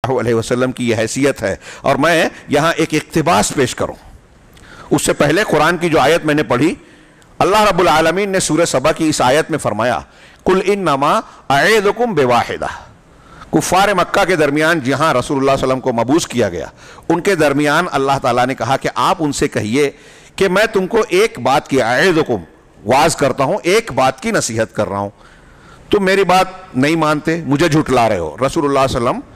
اللہ علیہ وسلم کی یہ حیثیت ہے. اور میں یہاں ایک اقتباس پیش کروں. اس سے پہلے قرآن کی جو آیت میں نے پڑھی، اللہ رب العالمین نے سورہ سبا کی اس آیت میں فرمایا قُلْ إِنَّمَا أَعِيدُكُمْ بِوَاحِدَةٍ. کفار مکہ کے درمیان جہاں رسول اللہ صلی اللہ علیہ وسلم کو مبعوث کیا گیا، ان کے درمیان اللہ تعالیٰ نے کہا کہ آپ ان سے کہیے کہ میں تم کو ایک بات کی اعظکم واعظ کرتا ہوں، ایک بات کی نصیحت کر رہا ہوں. تم میری بات نہیں مانتے، مجھے جھٹلا رہے ہو. رسول اللہ صلی اللہ علیہ وسلم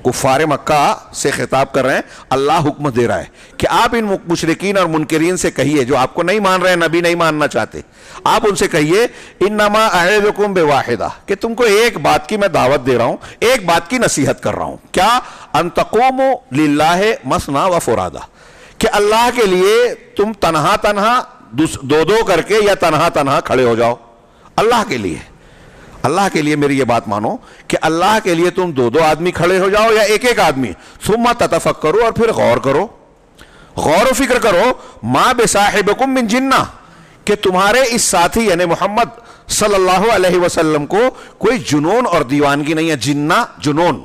کفار مکہ سے خطاب کر رہے ہیں. اللہ حکم دے رہا ہے کہ آپ ان مشرکین اور منکرین سے کہیے جو آپ کو نہیں مان رہے ہیں، نبی نہیں ماننا چاہتے، آپ ان سے کہیے انما اعظکم بواحدہ، کہ تم کو ایک بات کی میں دعوت دے رہا ہوں، ایک بات کی نصیحت کر رہا ہوں. کیا؟ ان تقوموا للہ مثنی و فرادہ، کہ اللہ کے لیے تم تنہا تنہا دو کر کے یا تنہا تنہا کھڑے ہو جاؤ. اللہ کے لیے، اللہ کے لیے میری یہ بات مانو کہ اللہ کے لیے تم دو آدمی کھڑے ہو جاؤ یا ایک ایک آدمی. ثم تتفکروا، اور پھر غور کرو، غور و فکر کرو. ما بصاحبکم من جنہ، کہ تمہارے اس ساتھی یعنی محمد صلی اللہ علیہ وسلم کو کوئی جنون اور دیوانگی نہیں ہے. جنہ جنون،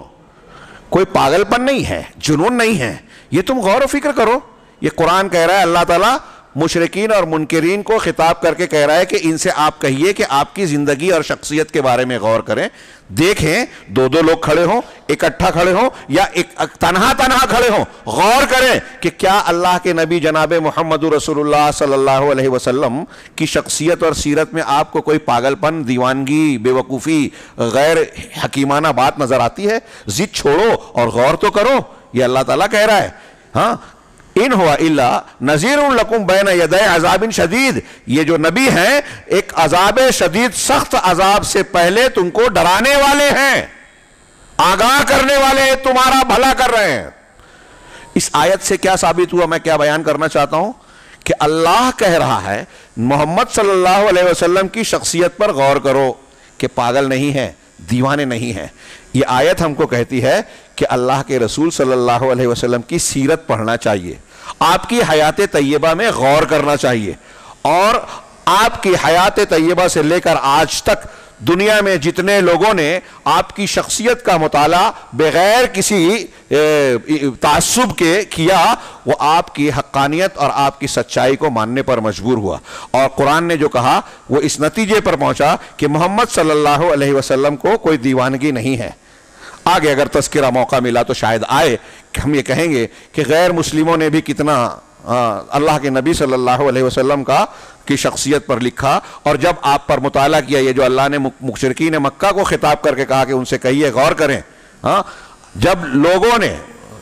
کوئی پاگل پن نہیں ہے، جنون نہیں ہے. یہ تم غور و فکر کرو. یہ قرآن کہہ رہا ہے، اللہ تعالیٰ مشرکین اور منکرین کو خطاب کر کے کہہ رہا ہے کہ ان سے آپ کہیے کہ آپ کی زندگی اور شخصیت کے بارے میں غور کریں، دیکھیں دو لوگ کھڑے ہوں، اکٹھا کھڑے ہوں یا تنہا تنہا کھڑے ہوں، غور کریں کہ کیا اللہ کے نبی جناب محمد رسول اللہ صلی اللہ علیہ وسلم کی شخصیت اور سیرت میں آپ کو کوئی پاگل پن، دیوانگی، بے وقوفی، غیر حکیمانہ بات نظر آتی ہے؟ ضد چھوڑو اور غور تو کرو. یہ اللہ تعالیٰ کہہ رہا ہے. ہاں، ان ہوا الا نذیر لکم بین یدی عذاب شدید، یہ جو نبی ہیں ایک عذاب شدید، سخت عذاب سے پہلے تم کو ڈرانے والے ہیں، آگاہ کرنے والے ہیں، تمہارا بھلا کر رہے ہیں. اس آیت سے کیا ثابت ہوا؟ میں کیا بیان کرنا چاہتا ہوں کہ اللہ کہہ رہا ہے محمد صلی اللہ علیہ وسلم کی شخصیت پر غور کرو کہ پاگل نہیں ہے، دیوانے نہیں ہیں. یہ آیت ہم کو کہتی ہے کہ اللہ کے رسول صلی اللہ علیہ وسلم کی سیرت پڑھنا چاہیے، آپ کی حیات طیبہ میں غور کرنا چاہیے، اور آپ کی حیات طیبہ سے لے کر آج تک دنیا میں جتنے لوگوں نے آپ کی شخصیت کا مطالعہ بغیر کسی تعصب کے کیا، وہ آپ کی حقانیت اور آپ کی سچائی کو ماننے پر مجبور ہوا. اور قرآن نے جو کہا وہ اس نتیجے پر پہنچا کہ محمد صلی اللہ علیہ وسلم کو کوئی دیوانگی نہیں ہے. آگے اگر تذکرہ موقع ملا تو شاید آئے کہ ہم یہ کہیں گے کہ غیر مسلموں نے بھی کتنا اللہ کے نبی صلی اللہ علیہ وسلم کی شخصیت پر لکھا، اور جب آپ پر مطالعہ کیا یہ جو اللہ نے مشرکین مکہ کو خطاب کر کے کہا کہ ان سے کہیے غور کریں. جب لوگوں نے،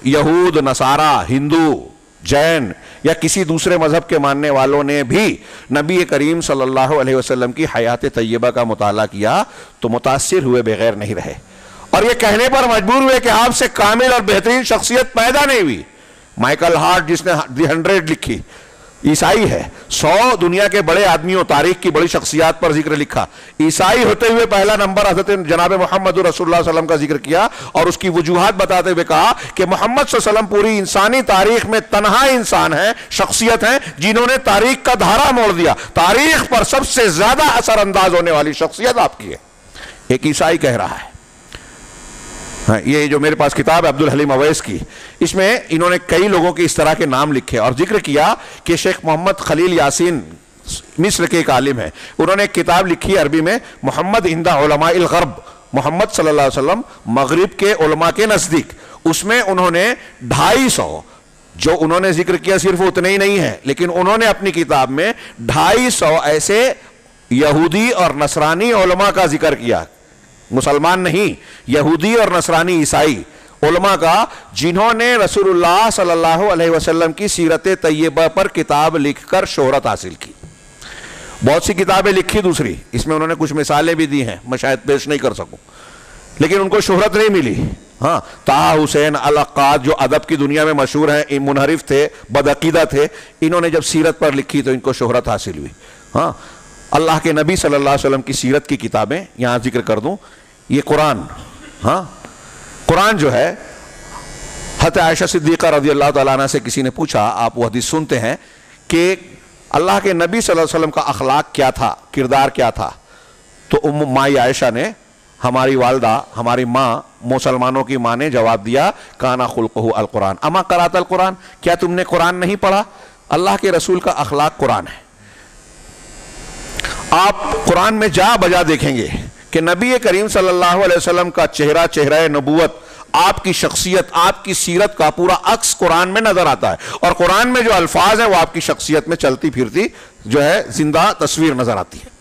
یہود، نصارہ، ہندو، جین یا کسی دوسرے مذہب کے ماننے والوں نے بھی نبی کریم صلی اللہ علیہ وسلم کی حیات طیبہ کا مطالعہ کیا تو متاثر ہوئے بغیر نہیں رہے، اور یہ کہنے پر مجبور ہوئے کہ آپ سے کامل اور بہترین شخصیت پیدا نہیں ہوئی. مائیکل ہارٹ جس نے دی 100 لکھی، عیسائی ہے، 100 دنیا کے بڑے آدمیوں، تاریخ کی بڑی شخصیات پر ذکر لکھا. عیسائی ہوتے ہوئے پہلا نمبر حضرت جناب محمد رسول اللہ صلی اللہ علیہ وسلم کا ذکر کیا، اور اس کی وجوہات بتاتے ہوئے کہا کہ محمد صلی اللہ علیہ وسلم پوری انسانی تاریخ میں تنہا انسان ہیں، شخصیت ہیں جنہوں نے تاریخ کا دھارا موڑ دیا. تاریخ پر سب سے زیادہ اثر انداز ہونے والی شخصیت آپ کی ہے. ایک عیسائی کہہ رہا ہے. یہ جو میرے پاس کتاب ہے عبدالحلیم اویس کی، اس میں انہوں نے کئی لوگوں کے اس طرح کے نام لکھے اور ذکر کیا کہ شیخ محمد خلیل یاسین مصر کے ایک عالم ہیں، انہوں نے ایک کتاب لکھی عربی میں، محمد عند علماء الغرب، محمد صلی اللہ علیہ وسلم مغرب کے علماء کے نزدیک. اس میں انہوں نے 250 جو انہوں نے ذکر کیا صرف اتنے ہی نہیں ہے، لیکن انہوں نے اپنی کتاب میں 250 ایسے یہودی اور نصرانی علماء کا ذکر کیا، مسلمان نہیں، یہودی اور نصرانی عیسائی علماء کا، جنہوں نے رسول اللہ صلی اللہ علیہ وسلم کی سیرت طیبہ پر کتاب لکھ کر شہرت حاصل کی. بہت سی کتابیں لکھی دوسری، اس میں انہوں نے کچھ مثالیں بھی دی ہیں، میں شاید پیش نہیں کر سکوں، لیکن ان کو شہرت نہیں ملی. ہاں، طہ حسین العقاد جو ادب کی دنیا میں مشہور ہیں، منحرف تھے، بدعقیدہ تھے، انہوں نے جب سیرت پر لکھی تو ان کو شہرت حاصل ہوئی. ہاں، اللہ کے نبی صلی اللہ علیہ وسلم کی سیرت کی کتابیں یہاں ذکر کر دوں. یہ قرآن، ہاں قرآن جو ہے، حضرت عائشہ صدیقہ رضی اللہ تعالیٰ عنہ سے کسی نے پوچھا، آپ وہ حدیث سنتے ہیں کہ اللہ کے نبی صلی اللہ علیہ وسلم کا اخلاق کیا تھا، کردار کیا تھا، تو مائی عائشہ نے ہماری والدہ ہماری ماں مسلمانوں کی ماں نے جواب دیا کانا خلقہ القرآن اما قرأت القرآن، کیا تم نے قرآن نہیں پڑھا؟ اللہ کے رسول کا اخلاق قرآن ہے۔ آپ قرآن میں جا بجا دیکھیں گے کہ نبی کریم صلی اللہ علیہ وسلم کا چہرہ نبوت، آپ کی شخصیت، آپ کی سیرت کا پورا عکس قرآن میں نظر آتا ہے، اور قرآن میں جو الفاظ ہیں وہ آپ کی شخصیت میں چلتی پھرتی جو ہے زندہ تصویر نظر آتی ہے۔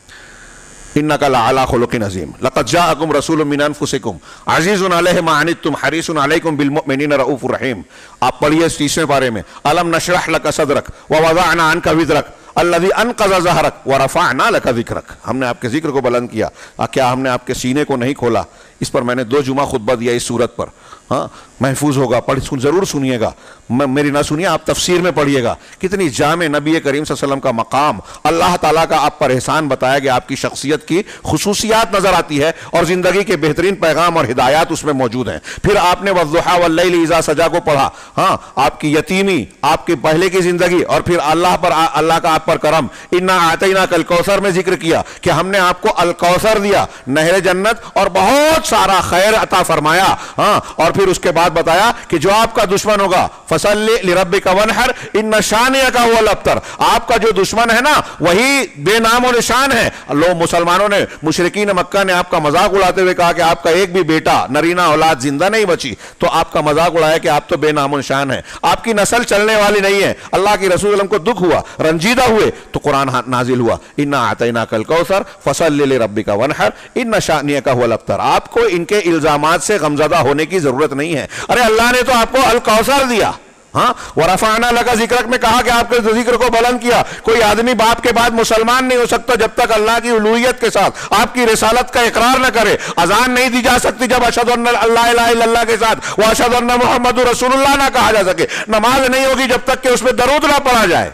انک لعلی خلق عظیم لقد جاءکم رسول من انفسکم عزیز علیہ ما عنتم حریص علیکم بالمؤمنین رؤوف رحیم۔ آپ پڑھیے اس 30ویں پارے میں الم نشرح لک صدرک ووضعنا عنک وزرک الذی انقض ظہرک ورفعنا لک ذکرک۔ ہم نے آپ کے ذکر کو بلند کیا، کیا ہم نے آپ کے سینے کو نہیں کھولا؟ اس پر میں نے 2 جمعہ خطبہ دیا اس صورت پر، ہاں محفوظ ہوگا، ضرور سنیے گا، میری نہ سنیے، آپ تفسیر میں پڑھیے گا۔ کتنی جامع نبی کریم صلی اللہ علیہ وسلم کا مقام، اللہ تعالیٰ کا آپ پر احسان بتایا گیا، آپ کی شخصیت کی خصوصیات نظر آتی ہے اور زندگی کے بہترین پیغام اور ہدایات اس میں موجود ہیں۔ پھر آپ نے والضحیٰ واللیل اذا سجا کو پڑھا، ہاں آپ کی یتیمی، آپ کی پہلے کی زندگی، اور پھر اللہ کا آپ پر کرم، انا اعطیناک الکوثر میں ذکر کیا کہ ہم نے آپ کو الکوثر دیا، نہر جنت اور بہت سارا خیر عطا فرمایا، ہاں اور پھر اس کے بعد بتایا کہ جو آپ کا دشمن ہوگا فصلی لربک وانحر ان شانئک هو الابتر، آپ کا جو دشمن ہے نا وہی بے نام و نشان ہے۔ لوگ مسلمانوں نے، مشرکین مکہ نے آپ کا مذاق اڑاتے ہوئے کہا کہ آپ کا ایک بھی بیٹا نرینہ اولاد زندہ نہیں بچی، تو آپ کا مذاق اڑایا کہ آپ تو بے نام و نشان ہیں، آپ کی نسل چلنے والی نہیں ہے۔ اللہ کی رسول اللہ کو دکھ ہوا، رنجیدہ ہوئے، تو قرآن نازل ہوا انا اعطیناک الکوثر فصلی لربک وانحر ان شانئک هو الابتر۔ آپ کو ان کے الزامات سے غمزدہ ہونے کی ضرورت نہیں ہے، ارے اللہ نے تو آپ کو الکوثر دیا، ہاں ورفعنا لک ذکرک میں کہا کہ آپ کے ذکر کو بلند کیا۔ کوئی آدمی باپ کے بعد مسلمان نہیں ہو سکتا جب تک اللہ کی الوہیت کے ساتھ آپ کی رسالت کا اقرار نہ کرے۔ اذان نہیں دی جا سکتی جب اشہد ان لا الہ الا اللہ کے ساتھ واشہد ان محمد رسول اللہ نہ کہا جا سکے۔ نماز نہیں ہوگی جب تک کہ اس میں درود نہ پڑھا جائے۔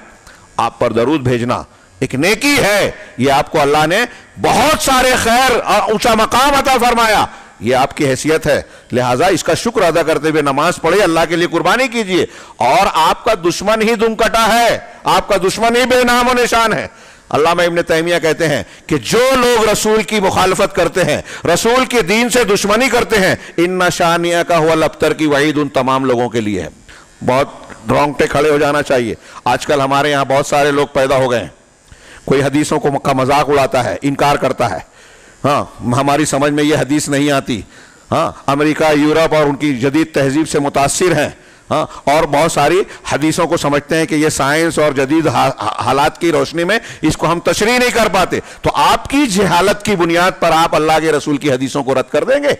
آپ پر درود بھیجنا ایک نیکی ہے، یہ آپ کو اللہ نے بہت سارے خیر اور اونچا مقام عطا فرمایا، یہ آپ کی حیثیت ہے، لہٰذا اس کا شکر ادا کرتے ہوئے نماز پڑھے، اللہ کے لیے قربانی کیجئے۔ اور آپ کا دشمن ہی دم کٹا ہے، آپ کا دشمن ہی بے نام و نشان ہے۔ علامہ ابن تیمیہ کہتے ہیں کہ جو لوگ رسول کی مخالفت کرتے ہیں، رسول کے دین سے دشمنی کرتے ہیں، ان شانئک هو الابتر کی وعید ان تمام لوگوں کے لیے ہے۔ بہت رونگٹے کھڑے ہو جانا چاہیے۔ آج کل ہمارے یہاں بہت سارے لوگ پیدا ہو گئے ہیں، کوئی حدیثوں کا مذاق اڑاتا ہے، انکار کرتا ہے، ہاں ہماری سمجھ میں یہ حدیث نہیں آتی، ہاں امریکہ یورپ اور ان کی جدید تہذیب سے متاثر ہیں، ہاں اور بہت ساری حدیثوں کو سمجھتے ہیں کہ یہ سائنس اور جدید حالات کی روشنی میں اس کو ہم تشریح نہیں کر پاتے، تو آپ کی جہالت کی بنیاد پر آپ اللہ کے رسول کی حدیثوں کو رد کر دیں گے؟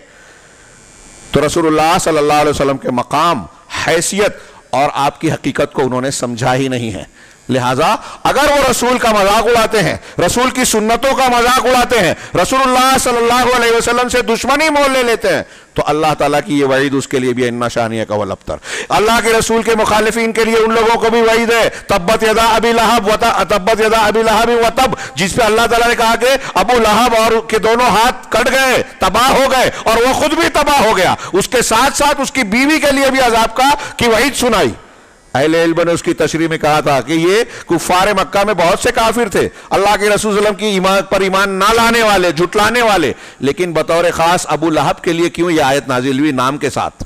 تو رسول اللہ صلی اللہ علیہ وسلم کے مقام، حیثیت اور آپ کی حقیقت کو انہوں نے سمجھا ہی نہیں ہے۔ لہٰذا اگر وہ رسول کا مذاق اڑاتے ہیں، رسول کی سنتوں کا مذاق اڑاتے ہیں، رسول اللہ صلی اللہ علیہ وسلم سے دشمنی مول لے لیتے ہیں، تو اللہ تعالیٰ کی یہ وعید اس کے لیے بھی ان شانئک هو الابتر۔ اللہ کے رسول کے مخالفین کے لیے ان لوگوں کو بھی وعید ہے، تبت یدا ابی لہب وتب، جس پہ اللہ تعالیٰ نے کہا کہ ابو لہب اور کے دونوں ہاتھ کٹ گئے، تباہ ہو گئے، اور وہ خود بھی تباہ ہو گیا، اس کے ساتھ ساتھ اس کی بیوی کے لیے بھی عذاب کی وعید سنائی۔ اہل علم نے اس کی تشریح میں کہا تھا کہ یہ کفار مکہ میں بہت سے کافر تھے، اللہ کے رسول صلی اللہ علیہ وسلم کی ایمان نہ لانے والے، جھٹلانے والے، لیکن بطور خاص ابو لہب کے لیے کیوں یہ آیت نازل ہوئی نام کے ساتھ؟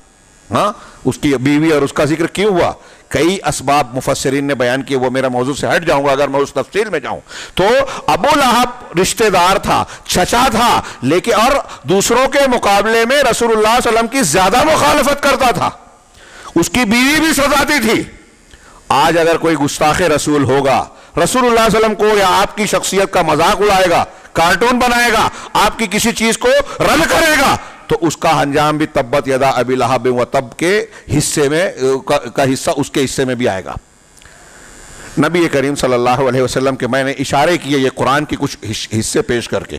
ہاں اس کی بیوی اور اس کا ذکر کیوں ہوا؟ کئی اسباب مفسرین نے بیان کیے، وہ میرا موضوع سے ہٹ جاؤں گا اگر میں اس تفصیل میں جاؤں۔ تو ابو لہب رشتہ دار تھا، چچا تھا، لیکن اور دوسروں کے مقابلے میں رسول اللہ صلی اللہ علیہ وسلم کی زیادہ مخالفت کرتا تھا، اس کی بیوی بھی ستاتی تھی۔ آج اگر کوئی گستاخ رسول ہوگا، رسول اللہ صلی اللہ علیہ وسلم کو یا آپ کی شخصیت کا مذاق اڑائے گا، کارٹون بنائے گا، آپ کی کسی چیز کو رد کرے گا، تو اس کا انجام بھی تبت یدا ابی لہب وتب کے حصے میں کا حصہ اس کے حصے میں بھی آئے گا۔ نبی کریم صلی اللہ علیہ وسلم کے میں نے اشارے کیے یہ قرآن کی کچھ حصے پیش کر کے۔